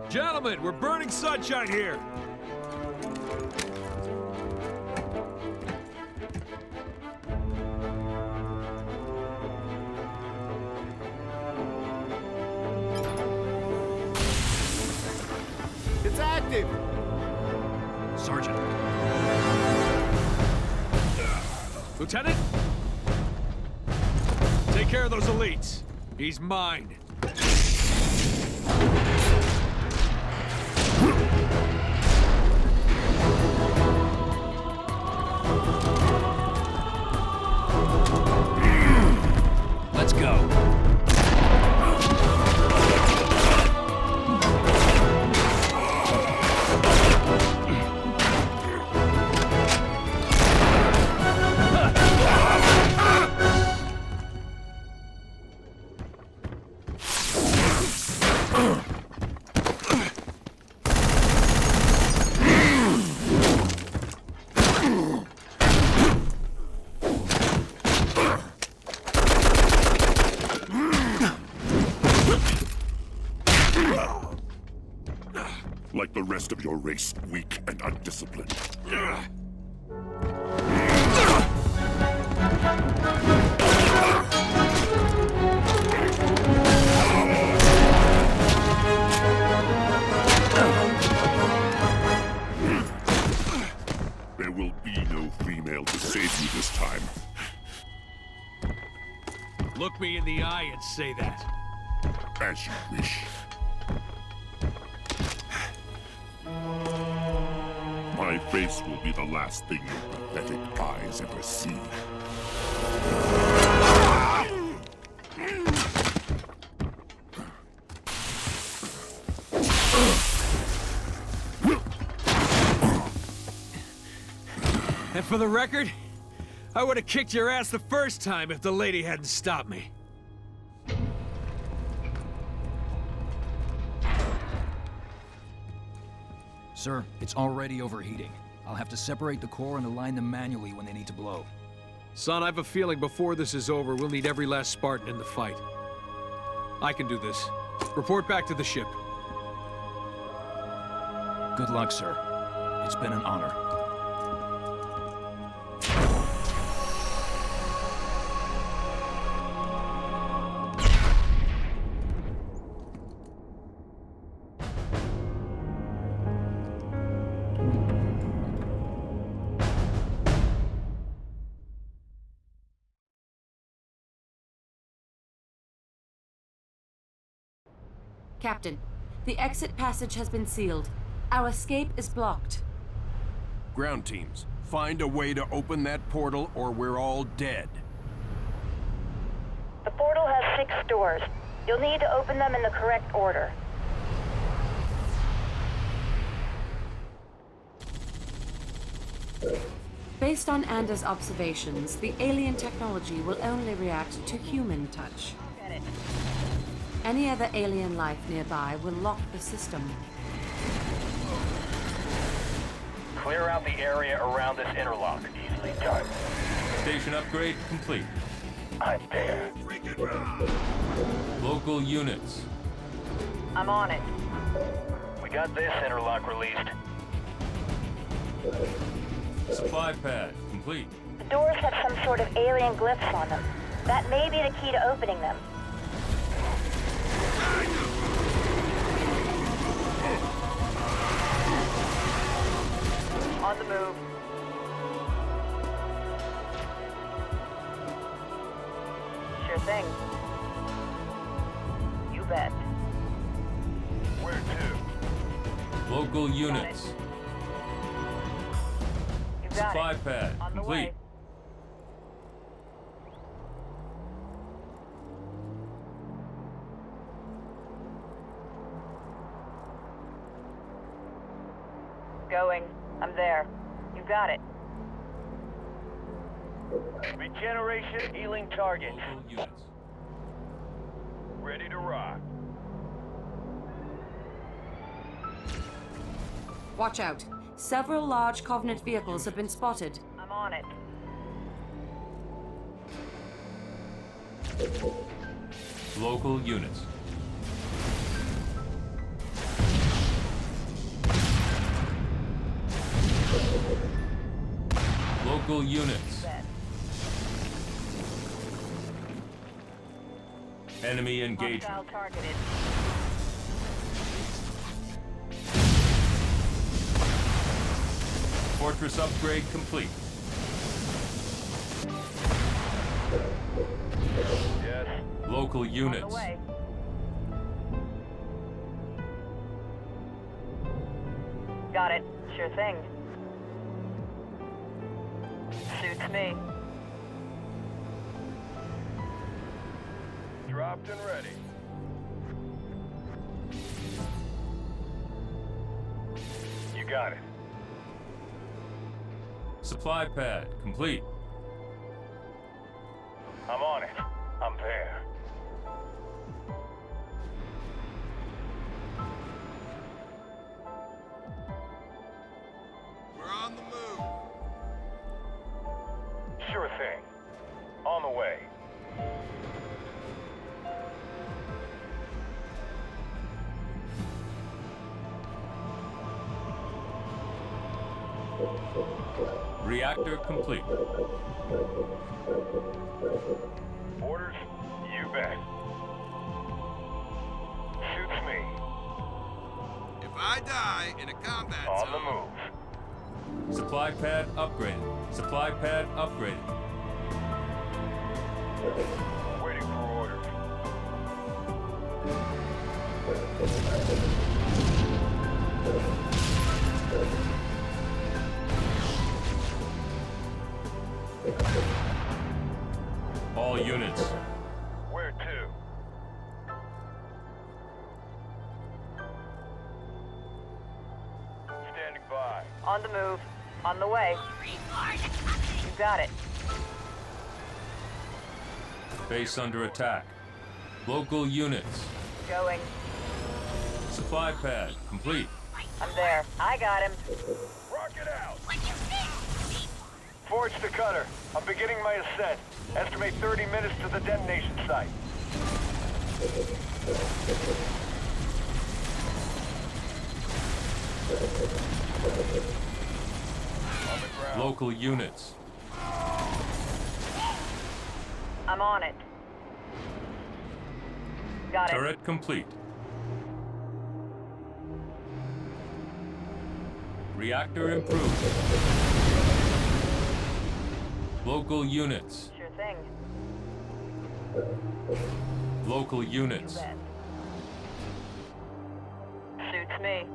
Gentlemen, we're burning sunshine here. It's active! Sergeant. Lieutenant? Take care of those elites. He's mine. Let's go. Like the rest of your race, weak and undisciplined. There will be no female to save you this time. Look me in the eye and say that. As you wish. My face will be the last thing your pathetic eyes ever see. And for the record, I would have kicked your ass the first time if the lady hadn't stopped me. Sir, it's already overheating. I'll have to separate the core and align them manually when they need to blow. Son, I have a feeling before this is over, we'll need every last Spartan in the fight. I can do this. Report back to the ship. Good luck, sir. It's been an honor. Captain, the exit passage has been sealed. Our escape is blocked. Ground teams, find a way to open that portal or we're all dead. The portal has 6 doors. You'll need to open them in the correct order. Based on Anders' observations, the alien technology will only react to human touch. Any other alien life nearby will lock the system. Clear out the area around this interlock. Easily done. Station upgrade complete. I'm there. Local units. I'm on it. We got this interlock released. Supply pad complete. The doors have some sort of alien glyphs on them. That may be the key to opening them. On the move. Sure thing. You bet. Where to? Local units. You got Supply it. pad On the complete. way. Going. I'm there. You got it. Regeneration healing target. Local units. Ready to rock. Watch out. Several large Covenant vehicles have been spotted. I'm on it. Local units. Local units. Enemy engagement. Hostile targeted. Fortress upgrade complete. Yes. Local On units. the way. Got it. Sure thing. Suits me. Dropped and ready. You got it. Supply pad complete. I'm on it. I'm there. We're on the move. Sure thing. On the way. Reactor complete. Orders? You bet. Suits me. If I die in a combat On zone, the move. Supply pad upgraded. Supply pad upgraded. Waiting for orders. All units. Where to? Standing by. On the move. On the way. You got it. Base under attack. Local units. Going. Supply pad complete. I'm there. I got him. Rocket out! Forge the cutter. I'm beginning my ascent. Estimate 30 minutes to the detonation site. On the ground. Local units. I'm on it. Got it. Turret complete. Reactor improved. Local units. Sure thing. Local You units. bet. Suits me.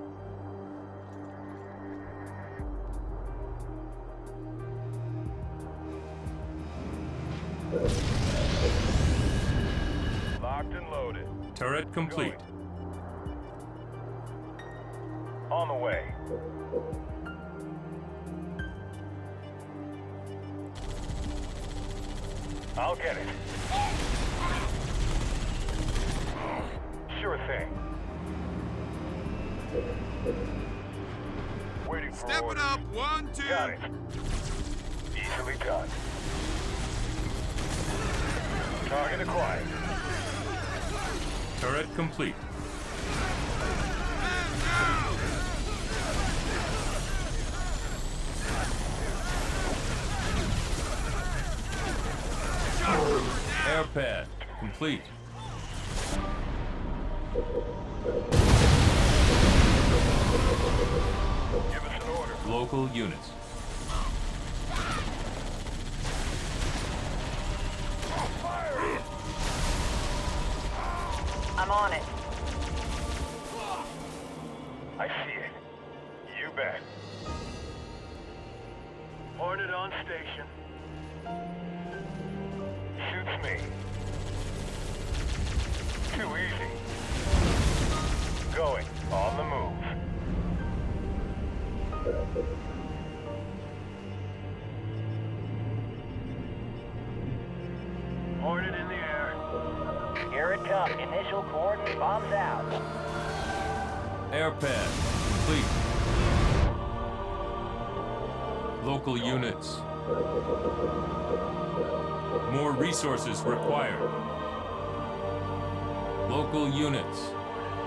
Locked and loaded. Turret complete. On the way. I'll get it. Sure thing. Waiting for step it orders. up. 1, 2. Got it. Easily done. Target acquired. Turret complete. Air pad complete. Give us an order. Local units. Fire! I'm on it. I see it. You bet. Hornet on station. Shoots me. Too easy. Going. On the move. Hornet in the air. Here it comes. Initial coordinate bombs out. Air pad complete. Local units. More resources required. Local units.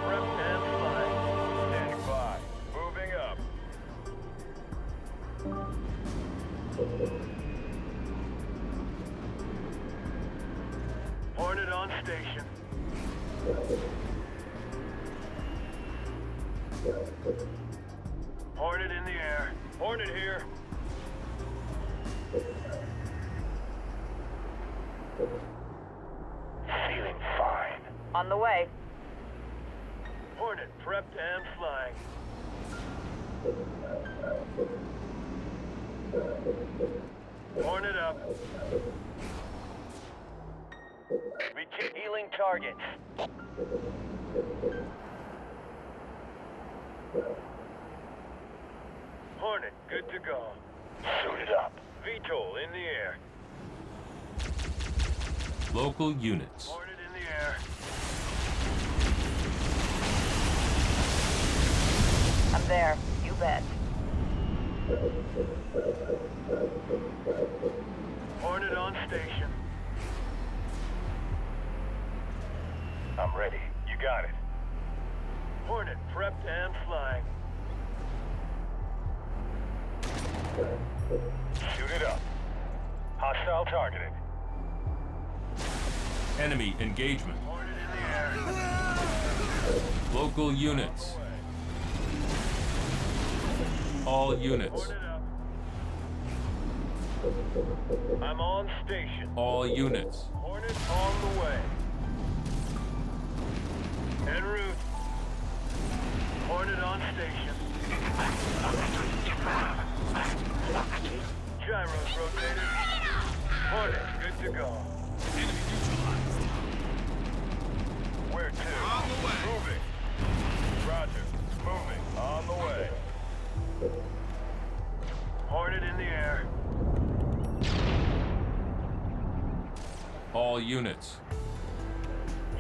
Prep and flying. Standing by. Moving up. Hornet on station. Hornet in the air. Hornet here. Feeling fine. On the way. Hornet prepped and flying. Hornet up. We keep healing targets. Hornet, good to go. Suited up. VTOL in the air. Local units. Hornet in the air. I'm there. You bet. Hornet on station. I'm ready. You got it. Hornet prepped and flying. Shoot it up. Hostile targeted. Enemy engagement. Hornet in the air. Local units. All units. Hornet up. I'm on station. All units. Hornet on the way. En route. Hornet on station. Gyros rotated. Hornet, good to go. Enemy neutralized. Where to? On the way. Moving. Roger. Moving. On the way. Hornet in the air. All units.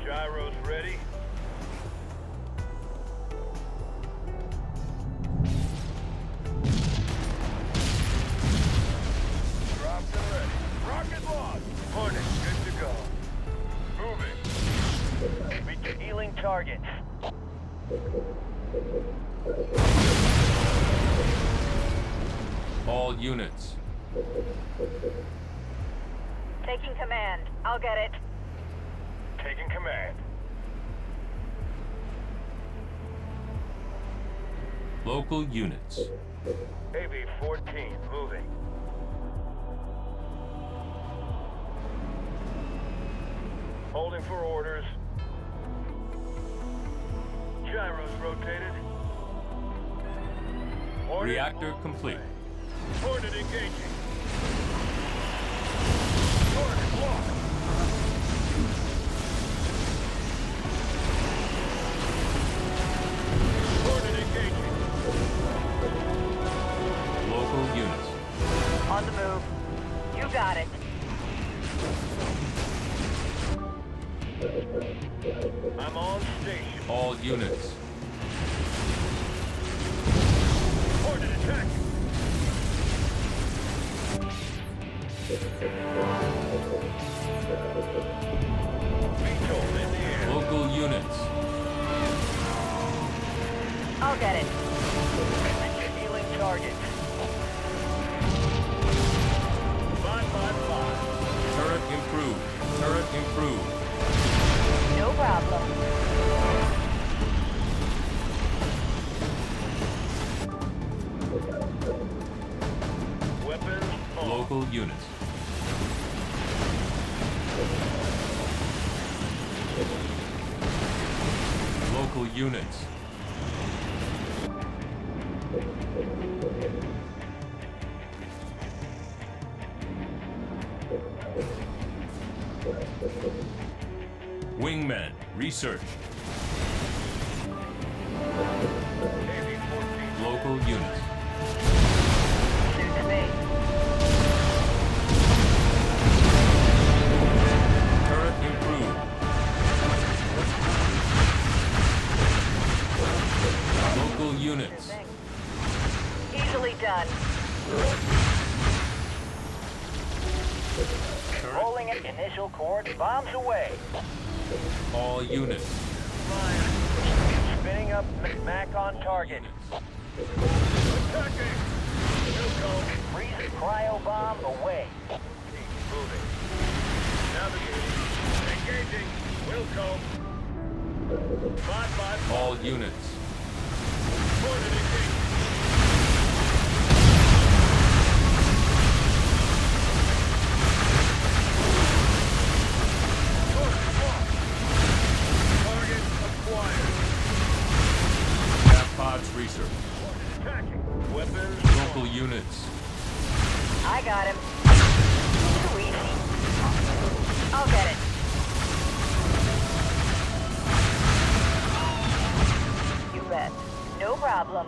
Gyros ready. Dropped and ready. Rocket launch. Hornet, good to go. Moving. We healing targets. All units. Taking command. I'll get it. Taking command. Local units. AB-14 moving. Holding for orders. Gyros rotated. Hornet Reactor on the complete. way. Hornet engaging. Hornet locked. Hornet engaging. Local units. On the move. You got it. I'm on station. All units. Hornet attacking. VTOL in the air. Local units. I'll get it. Healing target. 555. Turret improved. Turret improved. No problem. Weapons on. Local units. Local units. Wingmen, research. AB-14. Local units. Shoot to me. Turret improved. Local units. Easily done. Rolling Dropping it. Initial coordinate. Bombs away. All units. Spinning up. Mac on target. Attacking! Wilco! Freeze cryo bomb away. Moving. Navigating. Engaging. Wilco! 5-5. All units. Hornet engaged. Target acquired. Cap pods research. Attacking. Weapons. Local units. I got him. Too easy. I'll get it. You bet. No problem.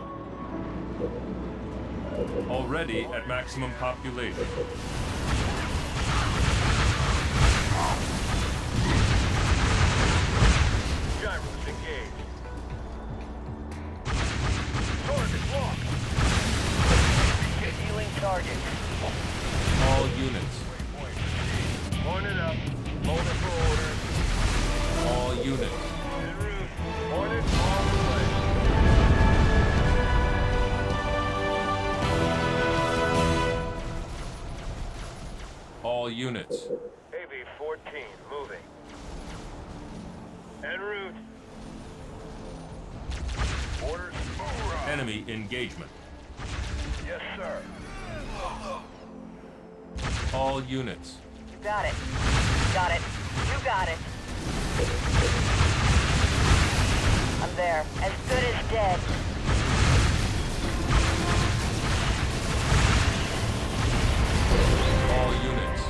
Already at maximum population. Gyros engaged. Target locked. Healing target. All units. Hornet up. Loader for order. All units. En route. Hornet on the way. All units. AV-14 moving. En route. Orders. Hoorah. Enemy engagement. Yes, sir. All units. You got it. Got it. You got it. I'm there. As good as dead. All units.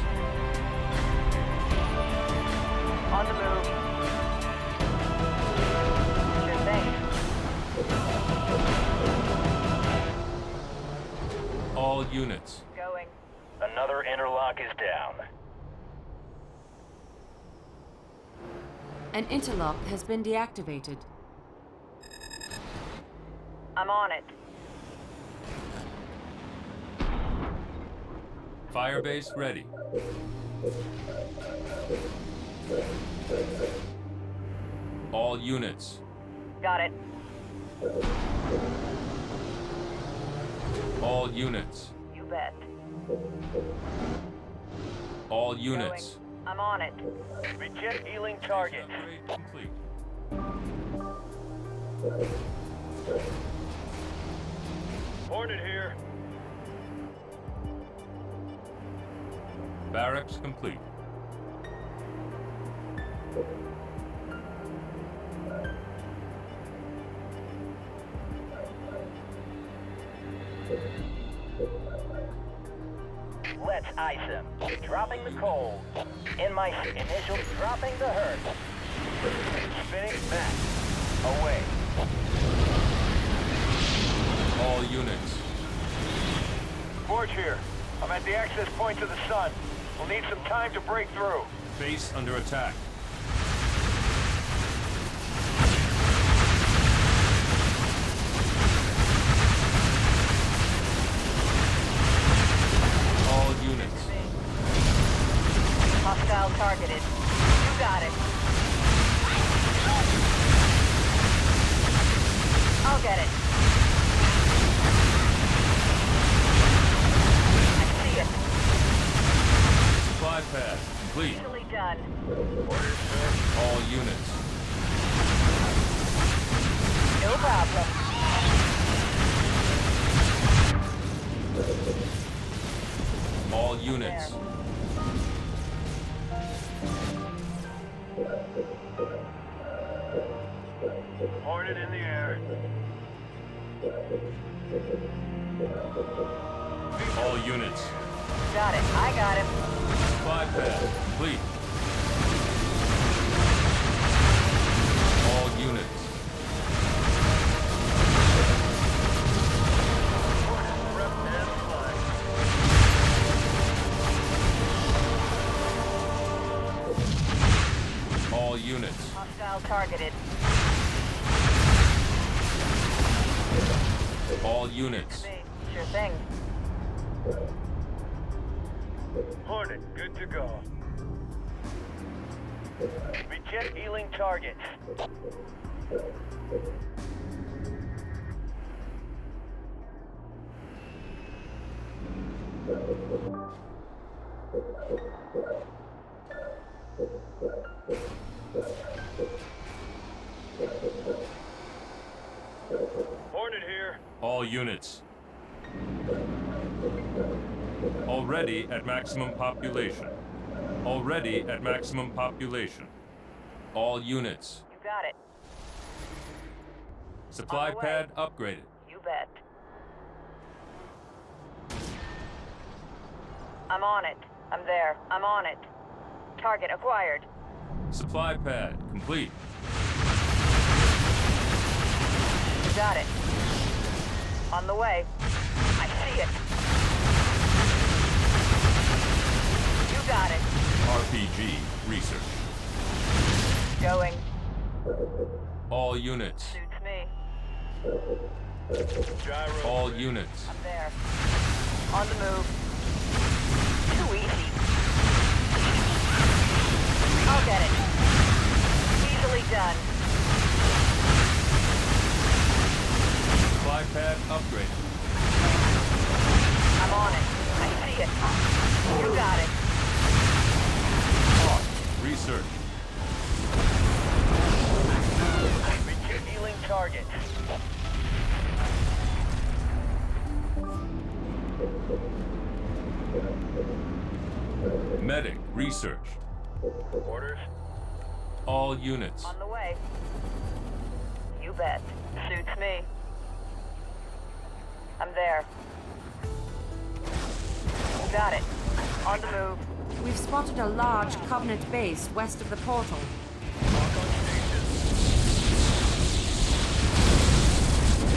On the move. Sure thing. All units. Going. Another interlock is down. An interlock has been deactivated. I'm on it. Firebase ready. All units. Got it. All units. You bet. All units. Going. I'm on it. Reject healing target. Upgrade complete. Hornet here. Barracks complete. Let's ice him. Dropping the cold. In my initial. Dropping the hurt. Spinning back. Away. All units. Forge here. I'm at the access point to the sun. We'll need some time to break through. Base under attack. All units. Hostile targeted. You got it. I'll get it. I see it. Supply pad complete. Easily done. All units. No problem. All units. Hornet in the air. All units. Got it. I got him. Supply pad complete. All units. Prep and fly. All units. Hostile targeted. All units. Me. Sure thing. Hornet, good to go. Reject healing targets. Hornet here. All units. Already at maximum population. Already at maximum population. All units. You got it. Supply On the way. pad upgraded. You bet. I'm on it. I'm there. I'm on it. Target acquired. Supply pad complete. You got it. On the way. I see it. You got it. RPG research. Going. All units. Suits me. Gyro. All units. I'm there. On the move. Too easy. I'll get it. Easily done. Supply pad upgraded. I'm on it. I see it. You got it. Cost research. Reject healing targets. Medic research. Orders. All units. On the way. You bet. Suits me. I'm there. You got it. On the move. We've spotted a large Covenant base west of the portal.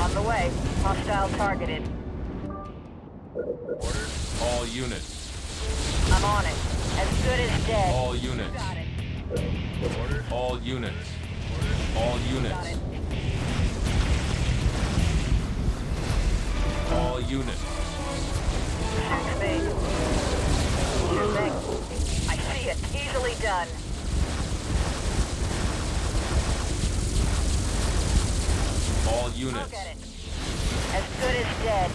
On the way. Hostile targeted. Orders. All units. I'm on it. As good as dead. All units. Got it. Orders. All units. All Got units. it. All units. Suits me. Sure thing. I see it. Easily done. All I'll units. get it. As good as dead.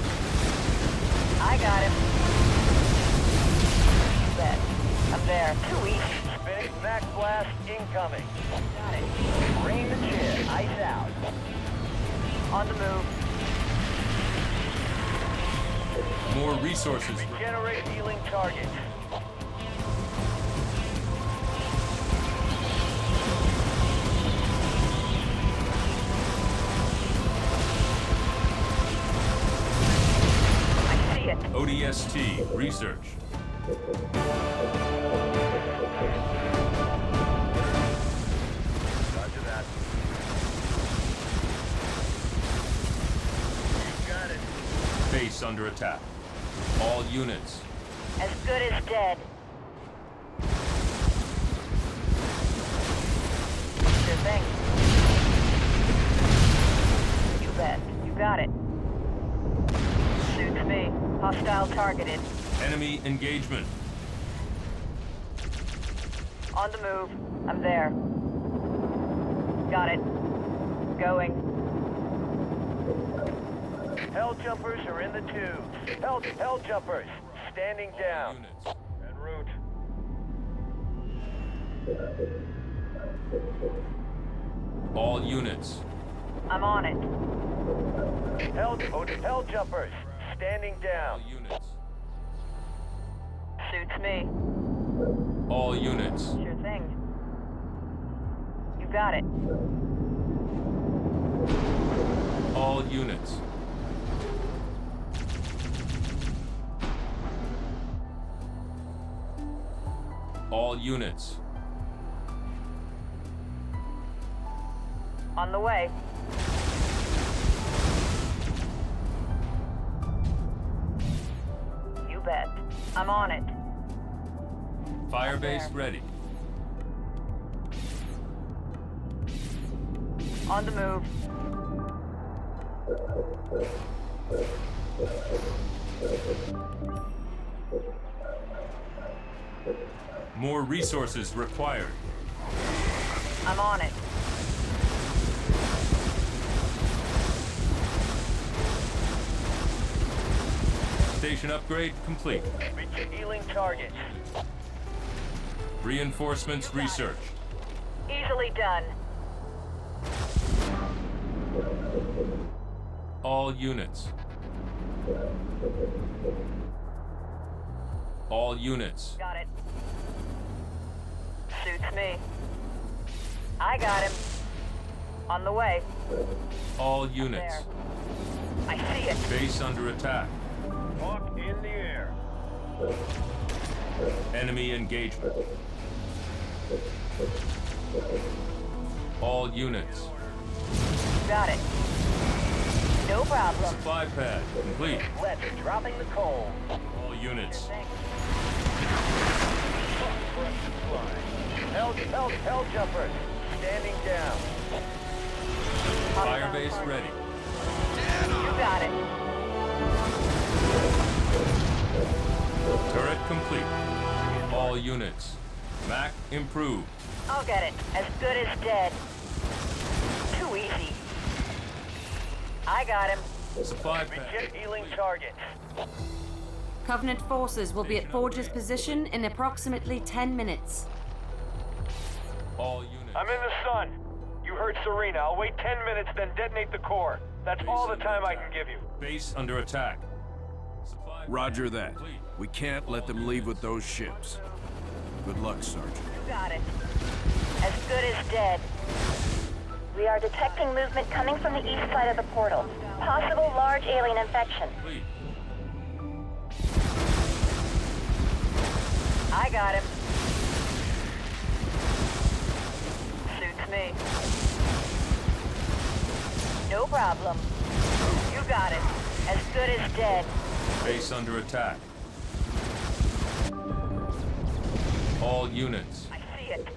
I got him. You bet. I'm there. Too easy. Spinning. Max blast incoming. Got it. Bring the chip. Ice out. On the move. More resources. Regenerate healing targets. I see it. ODST research. Roger that. You got it. Base under attack. All units. As good as dead. Sure thing. You bet. You got it. Suits me. Hostile targeted. Enemy engagement. On the move. I'm there. Got it. Going. Hell jumpers are in the tubes. Hell jumpers. Standing down. Units. En route. All units. I'm on it. Hell jumpers. Standing All down. units. Suits me. All units. Sure thing. You got it. All units. All units. On the way. You bet. I'm on it. Firebase ready. On the move. More resources required. I'm on it. Station upgrade complete. Healing targets. Reinforcements research. Easily done. All units. All units. Got it. Suits me. I got him. On the way. All units. There. I see it. Base under attack. Hawk in the air. Enemy engagement. All units. Got it. No problem. Supply pad complete. Let's dropping the coal. All units. Hell jumpers. Standing down. Firebase ready. You got it. Turret complete. All units. Mac improved. I'll get it. As good as dead. Too easy. I got him. Supply pad. Begin healing targets. Covenant forces will be at Forge's position in approximately 10 minutes. All units. I'm in the sun. You heard Serena. I'll wait 10 minutes, then detonate the core. That's all the time I can give you. Base under attack. Supply pad Roger that. complete. We can't let them leave with those ships. Good luck, Sergeant. You got it. As good as dead. We are detecting movement coming from the east side of the portal. Possible large alien infection. Complete. I got him. Suits me. No problem. You got it. As good as dead. Base under attack. All units. I see it.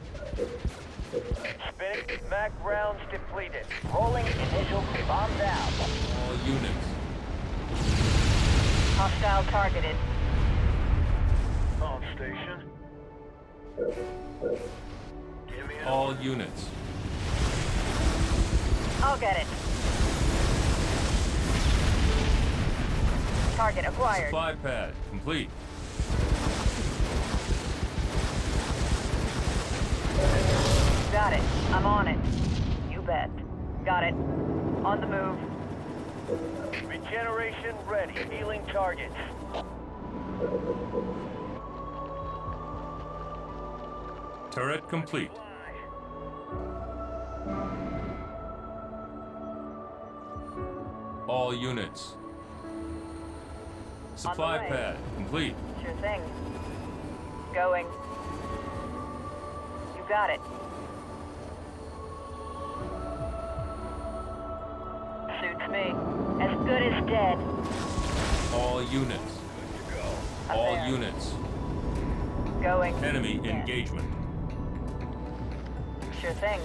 Spinning. Mac rounds depleted. Rolling initial bomb down. All units. Hostile targeted. On station. Give me All units. I'll get it. Target acquired. Supply pad complete. Got it. I'm on it. You bet. Got it. On the move. regeneration ready. Healing targets. Turret complete. All units. Supply way. pad complete. Sure thing. Going. You got it. Suits me. As good as dead. All units. Up All there. units. Going. Enemy Yeah. engagement. Sure thing.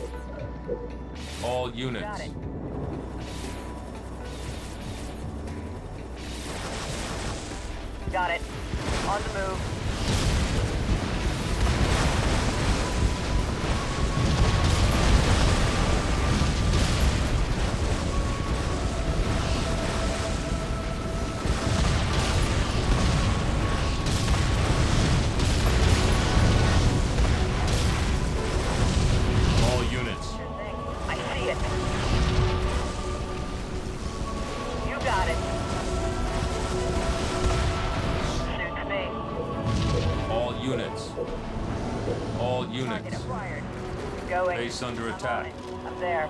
All units. Got it. Got it. On the move. All units. Sure thing. I see it. You got it. Suits me. All units. All Target units. acquired. Going. Base under attack. Up there.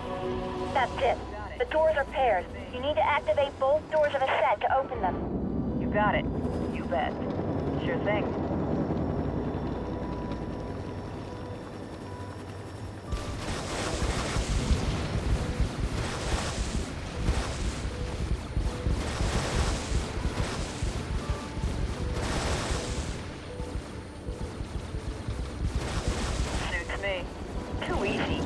That's it. The doors are paired. You need to activate both doors of a set to open them. You got it. You bet. Sure thing. Suits me. Too easy.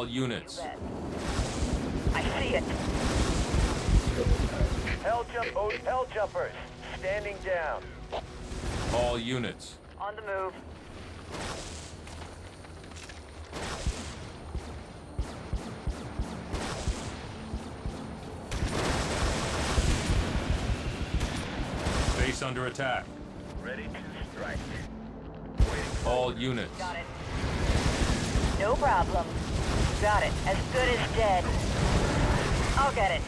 All units. I see it. Hell jumpers, standing down. All units. On the move. Base under attack. Ready to strike. All units. Got it. No problem. Got it. As good as dead. I'll get it.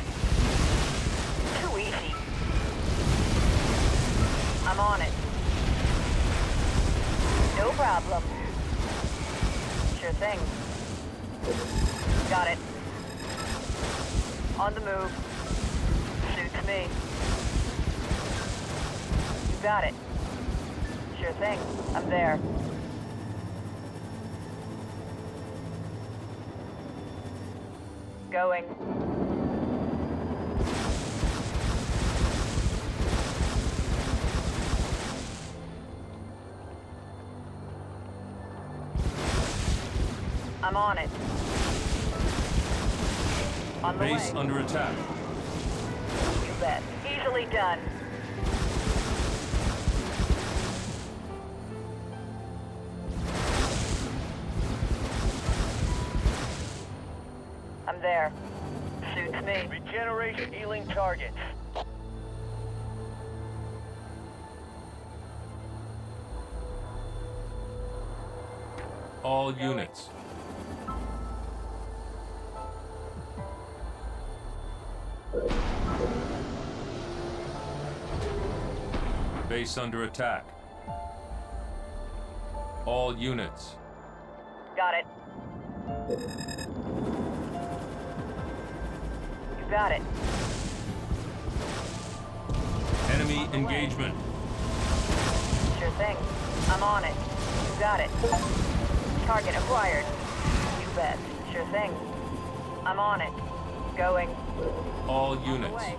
Too easy. I'm on it. No problem. Sure thing. Got it. On the move. Suits me. You got it. Sure thing. I'm there. Going. I'm on it. On the Base way. under attack. You bet. Easily done. I'm there. Suits me. Regeneration healing targets. All units. Base under attack. All units. Got it. You got it. Enemy engagement. Sure thing. I'm on it. You got it. Target acquired. You bet. Sure thing. I'm on it. Going. All On the units. way.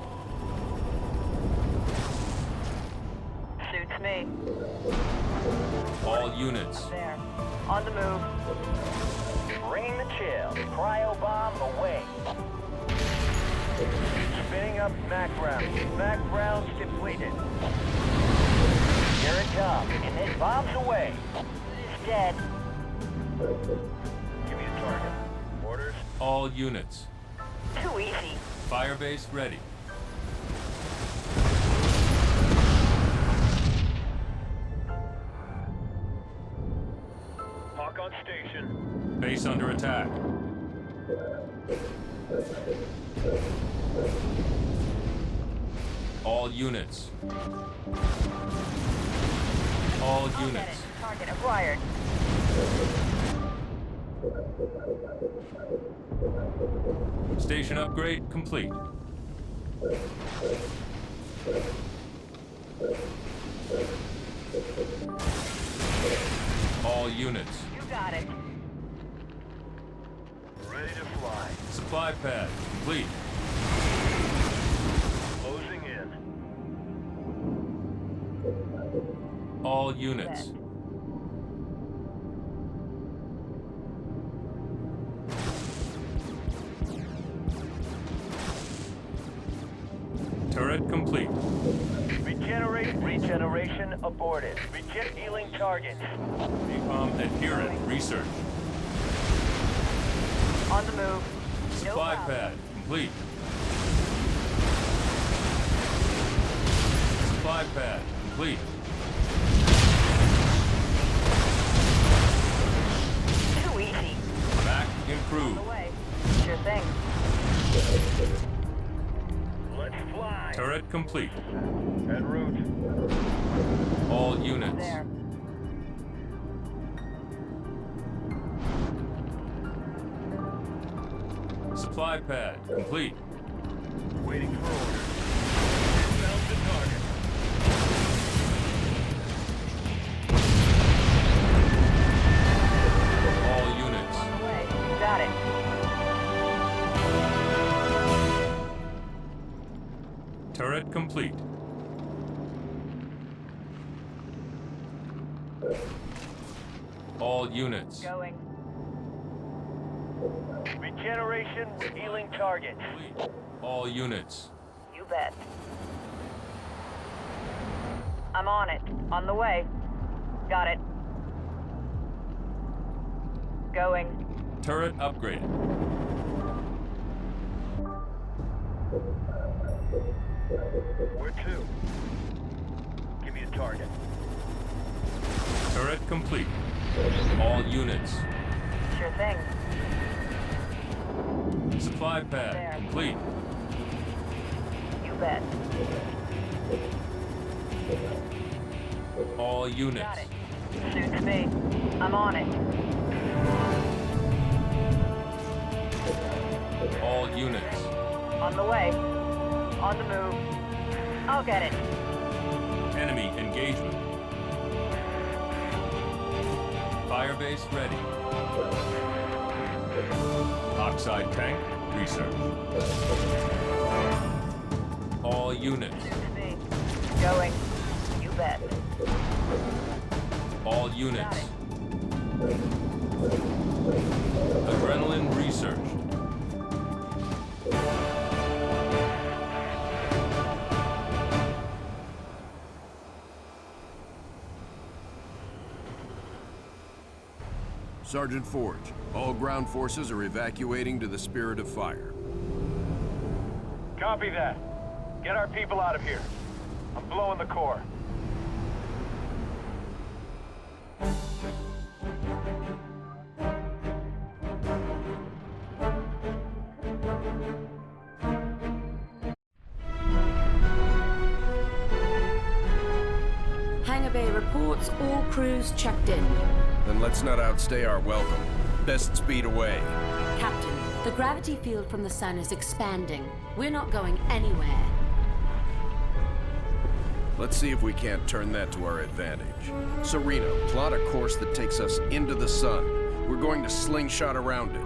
Suits me. All units. I'm there. On the move. Bringing the chill. Cryo bomb away. Spinning up Mac rounds. Mac rounds depleted. Here it comes. And it bombs away. It's dead. Give me a target. Orders. All units. Too easy. Firebase ready. Hawk on station. Base under attack. All units. All I'll get units. it. Target acquired. Station upgrade complete. All units. You got it. Ready to fly. Supply pad complete. Closing in. All units. Turret complete. Regeneration aborted. Healing targets. Napalm adherent research. On the move. No Supply problem. pad complete. Supply pad complete. Too easy. Mac On improved. the way. Sure thing. Let's fly. Turret complete. En route. All units. There. Supply pad complete. Waiting for orders. Inbound to target. All units. On the way. You got it. Turret complete. All units. Going. Regeneration, we're healing targets. Complete. All units. You bet. I'm on it. On the way. Got it. Going. Turret upgraded. Where to? Give me a target. Turret complete. All units. Sure thing. Supply pad There. complete. You bet. All units. Got it. Suits me. I'm on it. All units. On the way. On the move. I'll get it. Enemy engagement. Firebase ready. Oxide tank research. All units. Suits me. Going. You bet. All units. Got it. Adrenalin research. Sergeant Forge, all ground forces are evacuating to the Spirit of Fire. Copy that. Get our people out of here. I'm blowing the core. Hangar Bay reports all crews checked in. Then let's not outstay our welcome. Best speed away. Captain, the gravity field from the sun is expanding. We're not going anywhere. Let's see if we can't turn that to our advantage. Serena, plot a course that takes us into the sun. We're going to slingshot around it.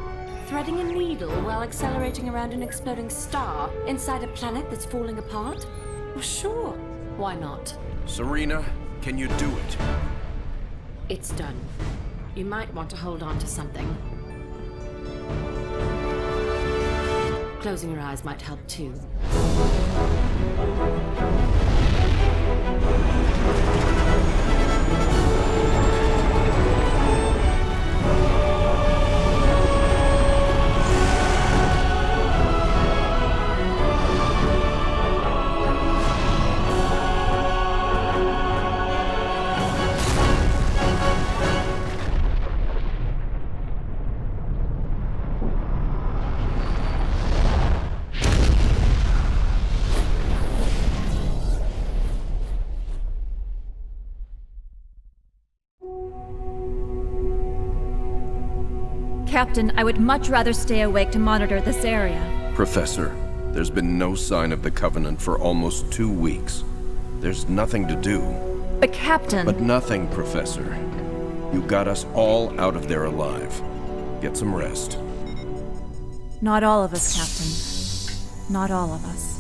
Threading a needle while accelerating around an exploding star inside a planet that's falling apart? Well, sure. Why not? Serena, can you do it? It's done. You might want to hold on to something. Closing your eyes might help too. Captain, I would much rather stay awake to monitor this area. Professor, there's been no sign of the Covenant for almost 2 weeks. There's nothing to do. But Captain... But nothing, Professor. You got us all out of there alive. Get some rest. Not all of us, Captain. Not all of us.